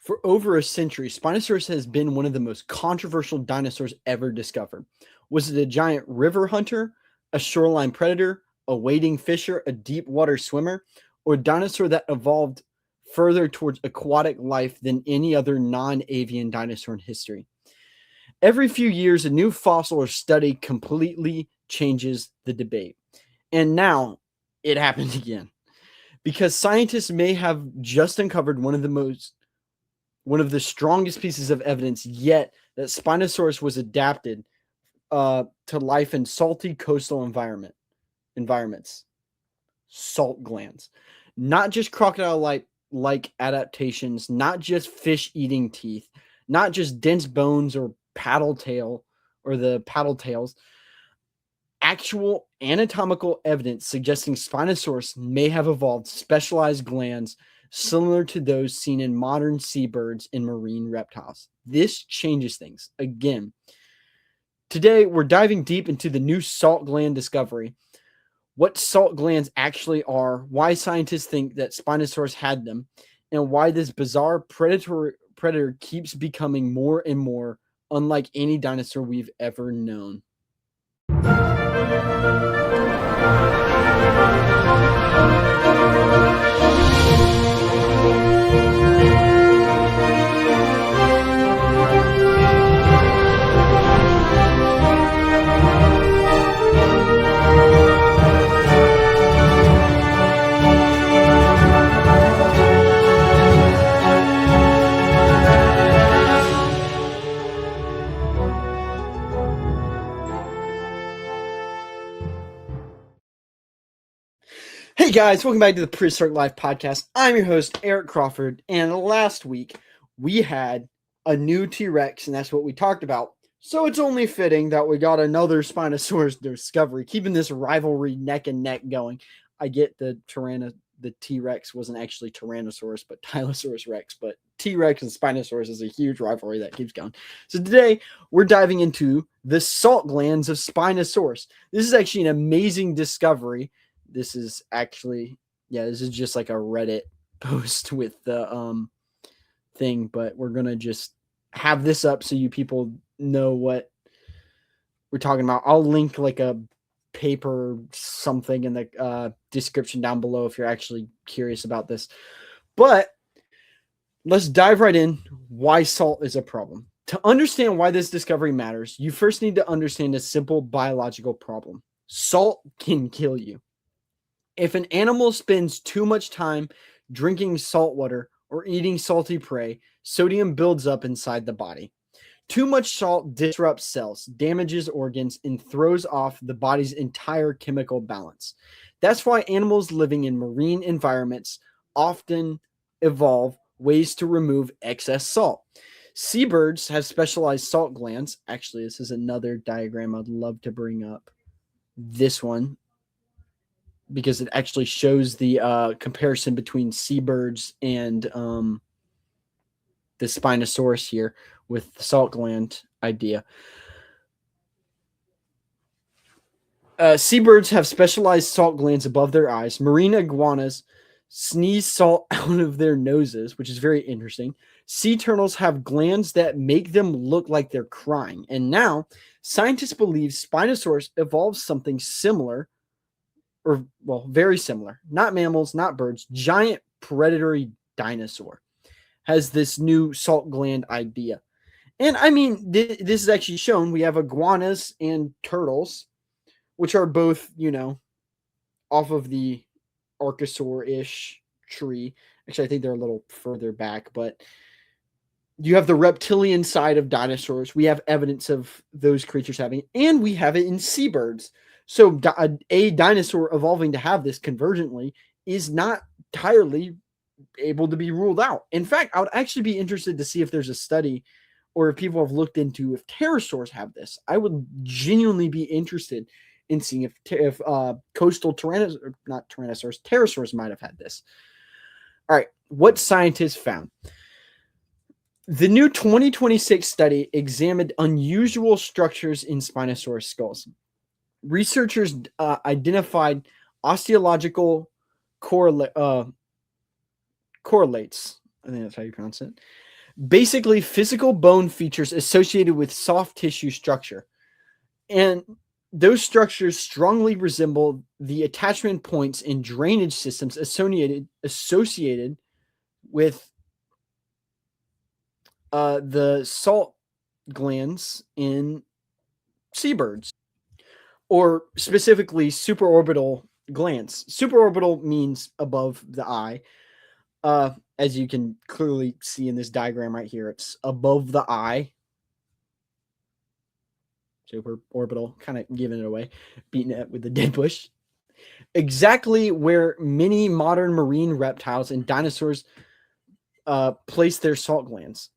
For over a century, Spinosaurus has been one of the most controversial dinosaurs ever discovered. Was it a giant river hunter, a shoreline predator, a wading fisher, a deep water swimmer, or a dinosaur that evolved further towards aquatic life than any other non avian dinosaur in history? Every few years, a new fossil or study completely changes the debate. And now it happened again because scientists may have just uncovered one of the strongest pieces of evidence yet that Spinosaurus was adapted to life in salty coastal environments, salt glands, not just crocodile like adaptations, not just fish eating teeth, not just dense bones or the paddle tails. Actual anatomical evidence suggesting Spinosaurus may have evolved specialized glands similar to those seen in modern seabirds and marine reptiles. This changes things. Again, today we're diving deep into the new salt gland discovery, what salt glands actually are, why scientists think that Spinosaurus had them, and why this bizarre predator keeps becoming more and more unlike any dinosaur we've ever known. Hey guys, welcome back to the Prehistoric Life podcast. I'm your host, Eric Crawford, and last week we had a new T-Rex, and that's what we talked about. So it's only fitting that we got another Spinosaurus discovery, keeping this rivalry neck and neck going. I get the T-Rex wasn't actually Tyrannosaurus, but Tylosaurus Rex, but T-Rex and Spinosaurus is a huge rivalry that keeps going. So today we're diving into the salt glands of Spinosaurus. This is actually an amazing discovery. This is just like a Reddit post with the thing, but we're gonna just have this up so you people know what we're talking about. I'll link like a paper something in the description down below if you're actually curious about this. But let's dive right in. Why salt is a problem. To understand why this discovery matters, you first need to understand a simple biological problem. Salt can kill you. If an animal spends too much time drinking salt water or eating salty prey, sodium builds up inside the body. Too much salt disrupts cells, damages organs, and throws off the body's entire chemical balance. That's why animals living in marine environments often evolve ways to remove excess salt. Seabirds have specialized salt glands. Actually, this is another diagram I'd love to bring up. This one, because it actually shows the comparison between seabirds and the Spinosaurus here with the salt gland idea. Seabirds have specialized salt glands above their eyes. Marine iguanas sneeze salt out of their noses, which is very interesting. Sea turtles have glands that make them look like they're crying. And now, scientists believe Spinosaurus evolved something similar, very similar. Not mammals, not birds. Giant predatory dinosaur has this new salt gland idea. And I mean, this is actually shown. We have iguanas and turtles, which are both, off of the Archosaur-ish tree. Actually, I think they're a little further back, but you have the reptilian side of dinosaurs. We have evidence of those creatures having it, and we have it in seabirds. So a dinosaur evolving to have this convergently is not entirely able to be ruled out. In fact, I would actually be interested to see if there's a study or if people have looked into if pterosaurs have this. I would genuinely be interested in seeing if coastal pterosaurs might have had this. All right, what scientists found. The new 2026 study examined unusual structures in Spinosaurus skulls. Researchers identified osteological correlates. I think that's how you pronounce it. Basically, physical bone features associated with soft tissue structure. And those structures strongly resemble the attachment points in drainage systems associated with the salt glands in seabirds, or specifically supraorbital glands. Supraorbital means above the eye. As you can clearly see in this diagram right here, it's above the eye. Supraorbital, kind of giving it away, beating it with the dead bush. Exactly where many modern marine reptiles and dinosaurs place their salt glands.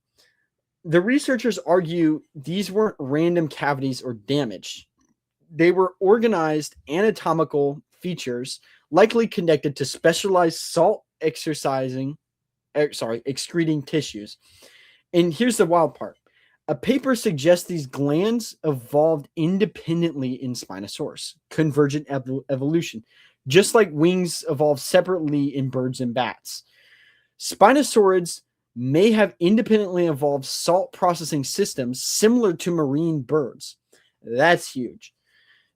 The researchers argue these weren't random cavities or damage. They were organized anatomical features likely connected to specialized salt excreting tissues. And here's the wild part. A paper suggests these glands evolved independently in Spinosaurus, convergent evolution, just like wings evolved separately in birds and bats. Spinosaurids may have independently evolved salt processing systems similar to marine birds. That's huge,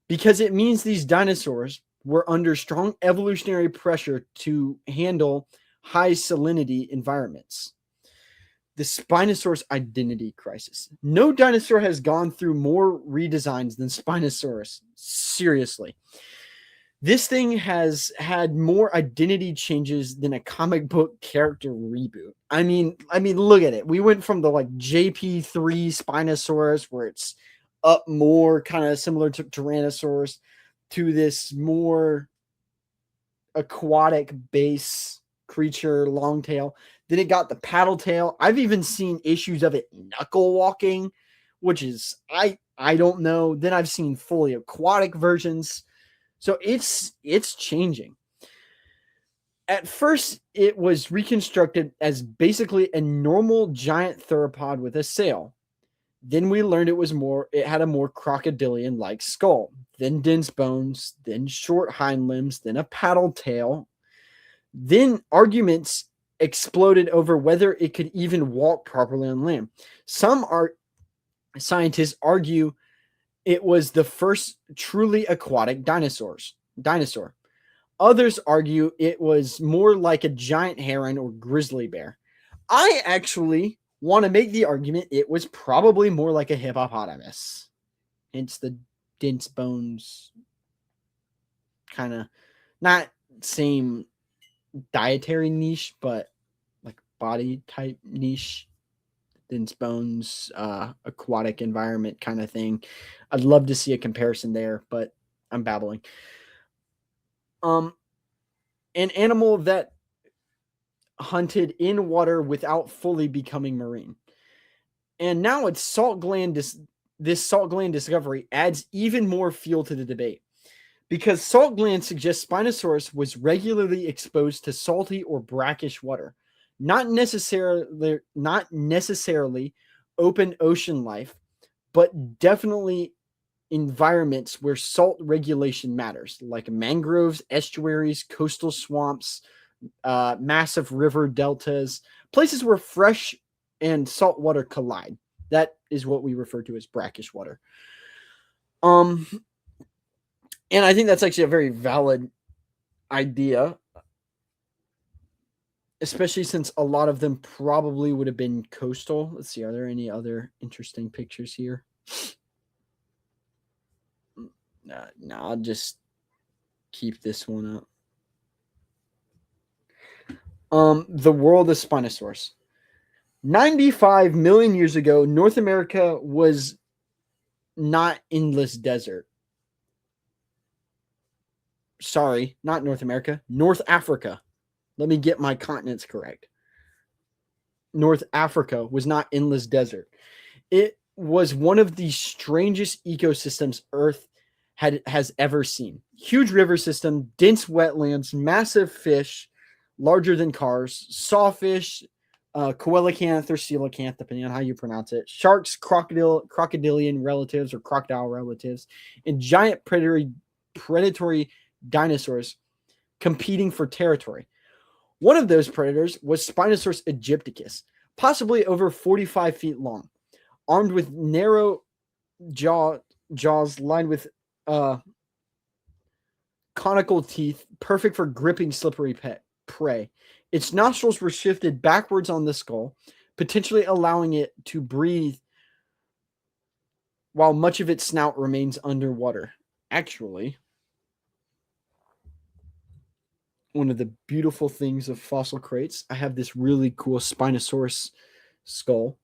because it means these dinosaurs were under strong evolutionary pressure to handle high salinity environments. The Spinosaurus identity crisis. No dinosaur has gone through more redesigns than Spinosaurus. Seriously. This thing has had more identity changes than a comic book character reboot. I mean, look at it. We went from the JP3 Spinosaurus, where it's up more kind of similar to Tyrannosaurus, to this more aquatic base creature, long tail. Then it got the paddle tail. I've even seen issues of it knuckle walking, which is, I don't know. Then I've seen fully aquatic versions. So it's changing. At first, it was reconstructed as basically a normal giant theropod with a sail. Then we learned it had a more crocodilian-like skull, then dense bones, then short hind limbs, then a paddle tail. Then arguments exploded over whether it could even walk properly on land. Some scientists argue it was the first truly aquatic dinosaur. Others argue it was more like a giant heron or grizzly bear. I actually want to make the argument it was probably more like a hippopotamus. Hence the dense bones, kind of not same dietary niche, but like body type niche. Dense bones, aquatic environment kind of thing. I'd love to see a comparison there, but I'm babbling. An animal that hunted in water without fully becoming marine. And now it's this salt gland discovery adds even more fuel to the debate, because salt glands suggest Spinosaurus was regularly exposed to salty or brackish water. Not necessarily open ocean life, but definitely environments where salt regulation matters, like mangroves, estuaries, coastal swamps, massive river deltas, places where fresh and salt water collide. That is what we refer to as brackish water. And I think that's actually a very valid idea, especially since a lot of them probably would have been coastal. Let's see, are there any other interesting pictures here? No, I'll just keep this one up. The world of Spinosaurus. 95 million years ago, North America was not endless desert. Sorry, not North America, North Africa. Let me get my continents correct. North Africa was not endless desert. It was one of the strangest ecosystems Earth has ever seen. Huge river system, dense wetlands, massive fish, larger than cars, sawfish, coelacanth or coelacanth, depending on how you pronounce it, sharks, crocodilian relatives or crocodile relatives, and giant predatory dinosaurs competing for territory. One of those predators was Spinosaurus aegypticus, possibly over 45 feet long, armed with narrow jaws lined with conical teeth, perfect for gripping slippery prey. Its nostrils were shifted backwards on the skull, potentially allowing it to breathe while much of its snout remains underwater. Actually, one of the beautiful things of fossil crates, I have this really cool Spinosaurus skull.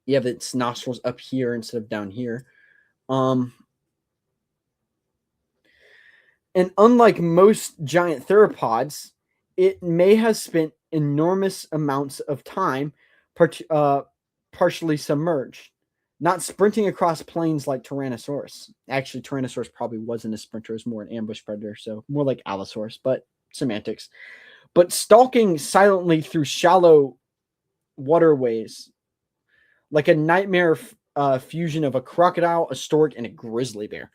You have its nostrils up here instead of down here. And unlike most giant theropods, it may have spent enormous amounts of time partially submerged, not sprinting across plains like Tyrannosaurus. Actually, Tyrannosaurus probably wasn't a sprinter, it was more an ambush predator, so more like Allosaurus, but semantics. But stalking silently through shallow waterways, like a nightmare fusion of a crocodile, a stork, and a grizzly bear.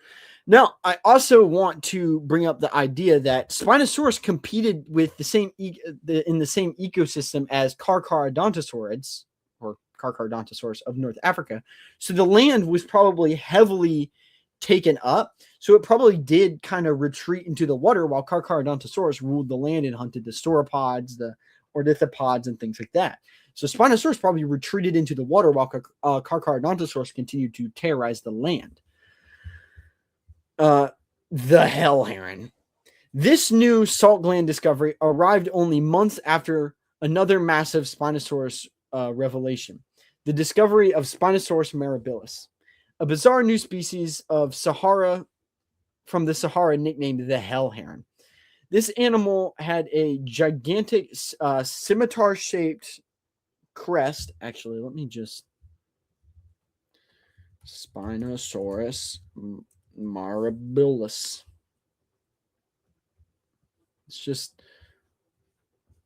Now, I also want to bring up the idea that Spinosaurus competed with the same in the same ecosystem as Carcharodontosaurids, or Carcharodontosaurus of North Africa. So the land was probably heavily taken up. So it probably did kind of retreat into the water while Carcharodontosaurus ruled the land and hunted the sauropods, the ornithopods, and things like that. So Spinosaurus probably retreated into the water while Carcharodontosaurus continued to terrorize the land. The hell heron. This new salt gland discovery arrived only months after another massive Spinosaurus revelation, the discovery of Spinosaurus mirabilis, a bizarre new species of Sahara from the Sahara nicknamed the hell heron. This animal had a gigantic scimitar-shaped crest. Actually, let me just Spinosaurus mirabilis. Let's just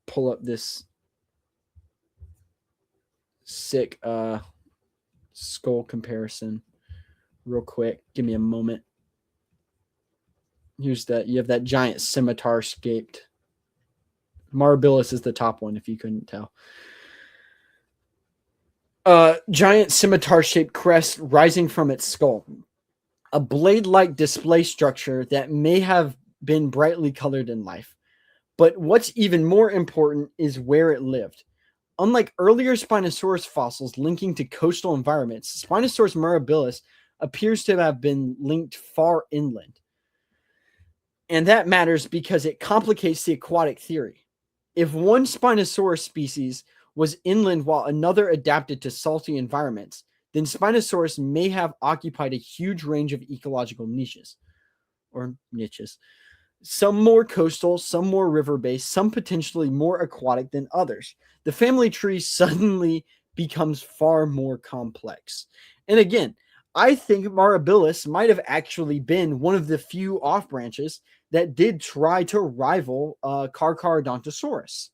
pull up this sick skull comparison real quick. Give me a moment. Here's that. You have that giant scimitar shaped. Mirabilis is the top one, if you couldn't tell. Giant scimitar shaped crest rising from its skull. A blade-like display structure that may have been brightly colored in life. But what's even more important is where it lived. Unlike earlier Spinosaurus fossils linking to coastal environments, Spinosaurus mirabilis appears to have been linked far inland. And that matters because it complicates the aquatic theory. If one Spinosaurus species was inland while another adapted to salty environments, then Spinosaurus may have occupied a huge range of ecological niches. Some more coastal, some more river-based, some potentially more aquatic than others. The family tree suddenly becomes far more complex. And again, I think mirabilis might have actually been one of the few off branches that did try to rival Carcharodontosaurus.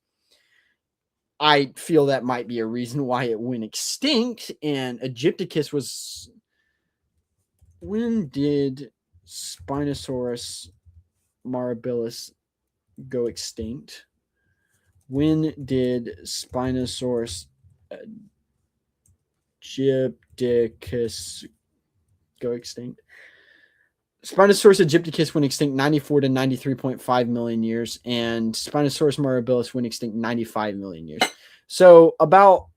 I feel that might be a reason why it went extinct, and Egypticus was... When did Spinosaurus mirabilis go extinct? When did Spinosaurus Egypticus go extinct? Spinosaurus Egypticus went extinct 94 to 93.5 million years, and Spinosaurus mirabilis went extinct 95 million years. So about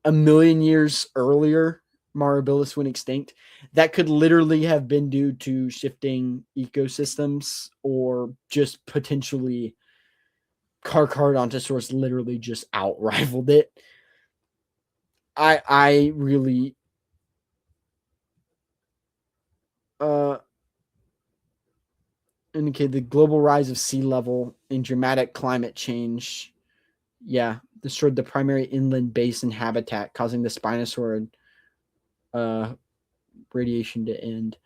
a million years earlier, mirabilis went extinct. That could literally have been due to shifting ecosystems, or just potentially Carcharodontosaurus literally just out-rivaled it. I really... indicate the global rise of sea level and dramatic climate change, destroyed the primary inland basin habitat, causing the Spinosaur radiation to end.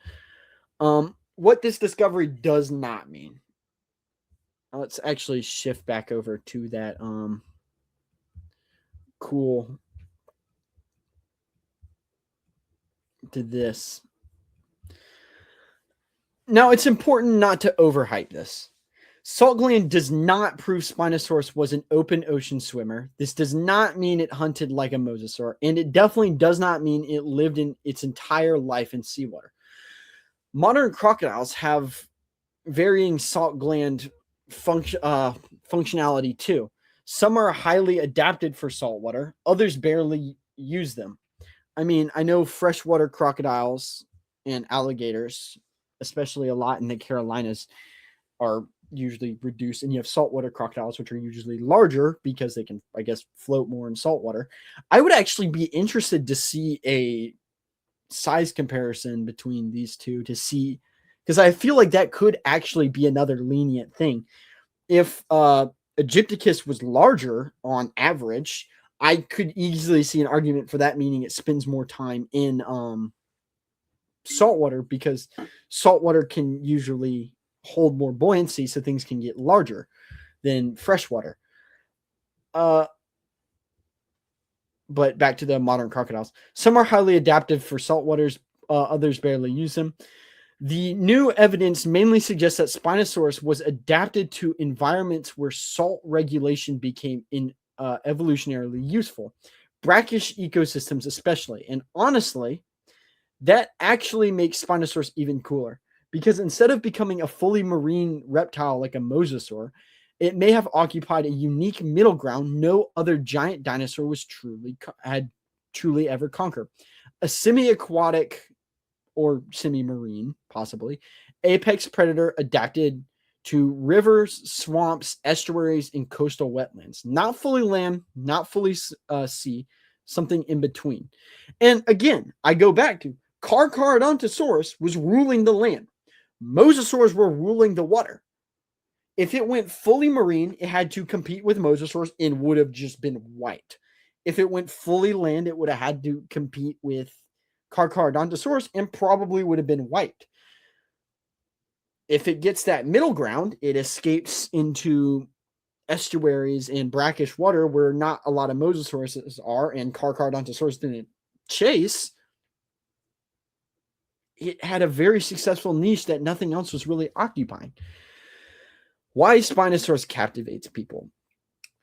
What this discovery does not mean. Let's actually shift back over to that to this. Now, it's important not to overhype this. Salt gland does not prove Spinosaurus was an open ocean swimmer. This does not mean it hunted like a mosasaur, and it definitely does not mean it lived in its entire life in seawater. Modern crocodiles have varying salt gland functionality too. Some are highly adapted for saltwater, others barely use them. I mean, I know freshwater crocodiles and alligators, especially a lot in the Carolinas, are usually reduced, and you have saltwater crocodiles, which are usually larger because they can, I guess, float more in saltwater. I would actually be interested to see a size comparison between these two to see, because I feel like that could actually be another lenient thing. If Egypticus was larger on average, I could easily see an argument for that, meaning it spends more time in saltwater, because saltwater can usually hold more buoyancy, so things can get larger than freshwater. But back to the modern crocodiles. Some are highly adaptive for saltwaters, others barely use them. The new evidence mainly suggests that Spinosaurus was adapted to environments where salt regulation became evolutionarily useful, brackish ecosystems especially. And honestly, that actually makes Spinosaurus even cooler, because instead of becoming a fully marine reptile like a mosasaur, it may have occupied a unique middle ground no other giant dinosaur was truly ever conquered. A semi-aquatic or semi-marine, possibly, apex predator adapted to rivers, swamps, estuaries, and coastal wetlands. Not fully land, not fully sea, something in between. And again, I go back to Carcharodontosaurus was ruling the land. Mosasaurs were ruling the water. If it went fully marine, it had to compete with mosasaurs and would have just been white. If it went fully land, it would have had to compete with Carcharodontosaurus and probably would have been white. If it gets that middle ground, it escapes into estuaries and brackish water where not a lot of mosasauruses are, and Carcharodontosaurus didn't chase. It had a very successful niche that nothing else was really occupying. Why Spinosaurus captivates people.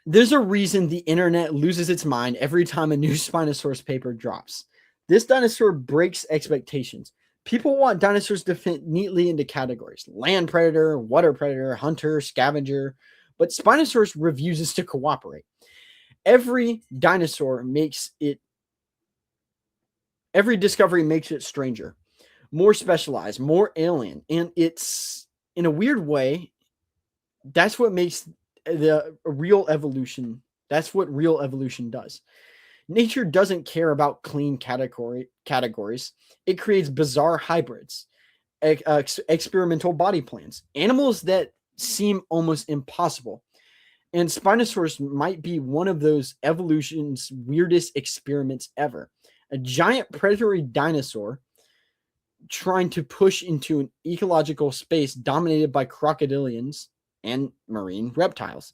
There's a reason the internet loses its mind every time a new Spinosaurus paper drops. This dinosaur breaks expectations. People want dinosaurs to fit neatly into categories: land predator, water predator, hunter, scavenger, but Spinosaurus refuses to cooperate. Every discovery makes it stranger, more specialized, more alien, and it's, in a weird way, that's what makes the real evolution. That's what real evolution does. Nature doesn't care about clean categories. It creates bizarre hybrids, experimental body plans, animals that seem almost impossible. And Spinosaurus might be one of those evolution's weirdest experiments ever. A giant predatory dinosaur trying to push into an ecological space dominated by crocodilians and marine reptiles.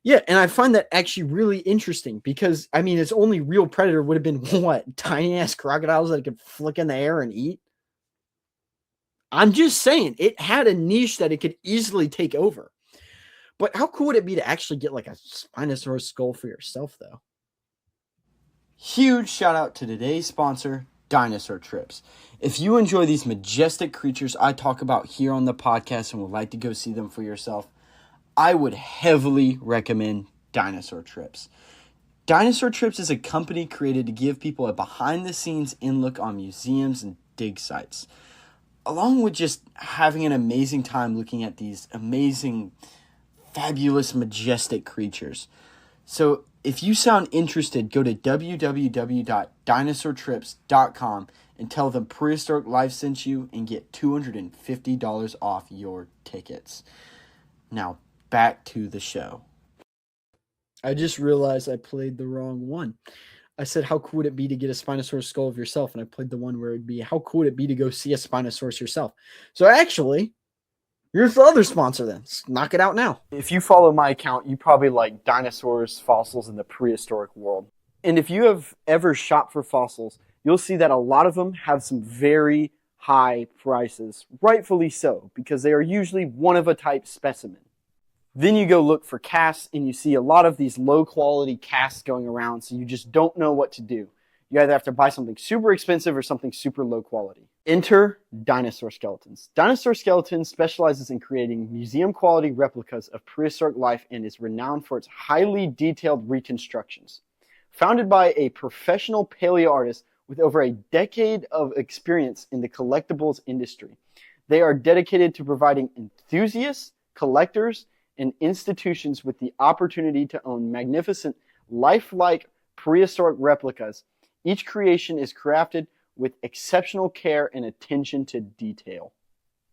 Yeah, and I find that actually really interesting because, I mean, its only real predator would have been what? Tiny-ass crocodiles that it could flick in the air and eat? I'm just saying, it had a niche that it could easily take over. But how cool would it be to actually get like a Spinosaurus skull for yourself, though? Huge shout out to today's sponsor, Dinosaur Trips. If you enjoy these majestic creatures I talk about here on the podcast and would like to go see them for yourself, I would heavily recommend Dinosaur Trips. Dinosaur Trips is a company created to give people a behind-the-scenes in-look on museums and dig sites, along with just having an amazing time looking at these amazing, fabulous, majestic creatures. So if you sound interested, go to www.dinosaurtrips.com and tell them Prehistoric Life sent you and get $250 off your tickets. Now, back to the show. I just realized I played the wrong one. I said, how cool would it be to get a Spinosaurus skull of yourself? And I played the one where it'd be, how cool would it be to go see a Spinosaurus yourself? So actually, here's the other sponsor then. Let's knock it out now. If you follow my account, you probably like dinosaurs, fossils in the prehistoric world. And if you have ever shopped for fossils, you'll see that a lot of them have some very high prices, rightfully so, because they are usually one of a type specimen. Then you go look for casts, and you see a lot of these low-quality casts going around, so you just don't know what to do. You either have to buy something super expensive or something super low quality. Enter dinosaur skeletons. Dinosaur skeletons specializes in creating museum-quality replicas of prehistoric life and is renowned for its highly detailed reconstructions. Founded by a professional paleo artist with over a decade of experience in the collectibles industry, they are dedicated to providing enthusiasts, collectors, and institutions with the opportunity to own magnificent, lifelike prehistoric replicas. Each creation is crafted with exceptional care and attention to detail.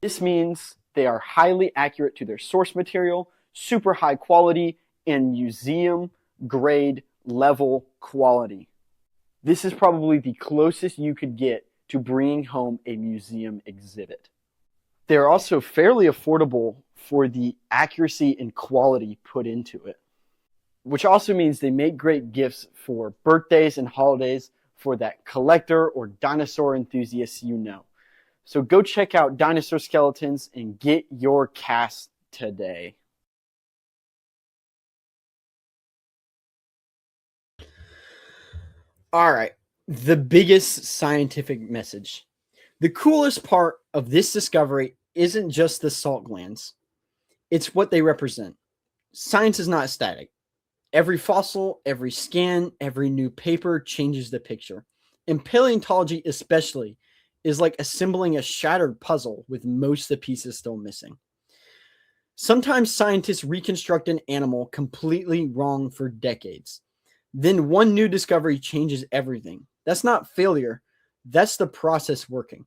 This means they are highly accurate to their source material, super high quality, and museum grade level quality. This is probably the closest you could get to bringing home a museum exhibit. They're also fairly affordable for the accuracy and quality put into it, which also means they make great gifts for birthdays and holidays for that collector or dinosaur enthusiast you know. So go check out Dinosaur Skeletons and get your cast today. All right, the biggest scientific message. The coolest part of this discovery isn't just the salt glands. It's what they represent. Science is not static. Every fossil, every scan, every new paper changes the picture. And paleontology especially is like assembling a shattered puzzle with most of the pieces still missing. Sometimes scientists reconstruct an animal completely wrong for decades. Then one new discovery changes everything. That's not failure. That's the process working.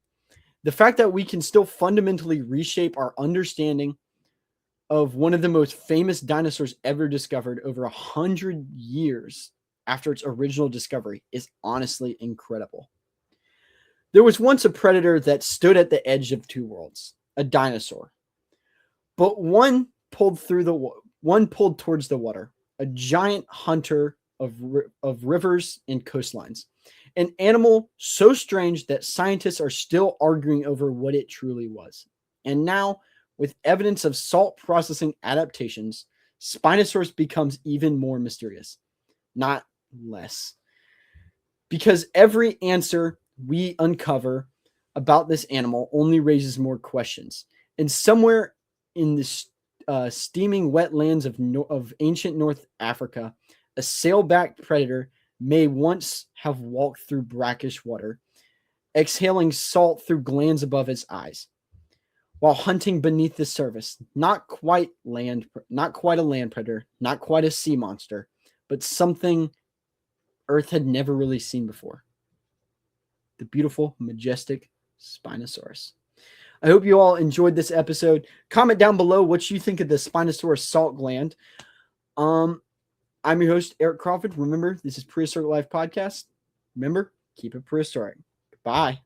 The fact that we can still fundamentally reshape our understanding of one of the most famous dinosaurs ever discovered over 100 years after its original discovery is honestly incredible. There was once a predator that stood at the edge of two worlds, a dinosaur. But one pulled towards the water, a giant hunter of rivers and coastlines, an animal so strange that scientists are still arguing over what it truly was. And now, with evidence of salt processing adaptations, Spinosaurus becomes even more mysterious, not less. Because every answer we uncover about this animal only raises more questions. And somewhere in the steaming wetlands of ancient North Africa, a sailback predator may once have walked through brackish water, exhaling salt through glands above its eyes, while hunting beneath the surface. Not quite a land predator, not quite a sea monster, but something Earth had never really seen before. The beautiful, majestic Spinosaurus. I hope you all enjoyed this episode. Comment down below what you think of the Spinosaurus salt gland. I'm your host, Eric Crawford. Remember, this is Prehistoric Life Podcast. Remember, keep it prehistoric. Bye.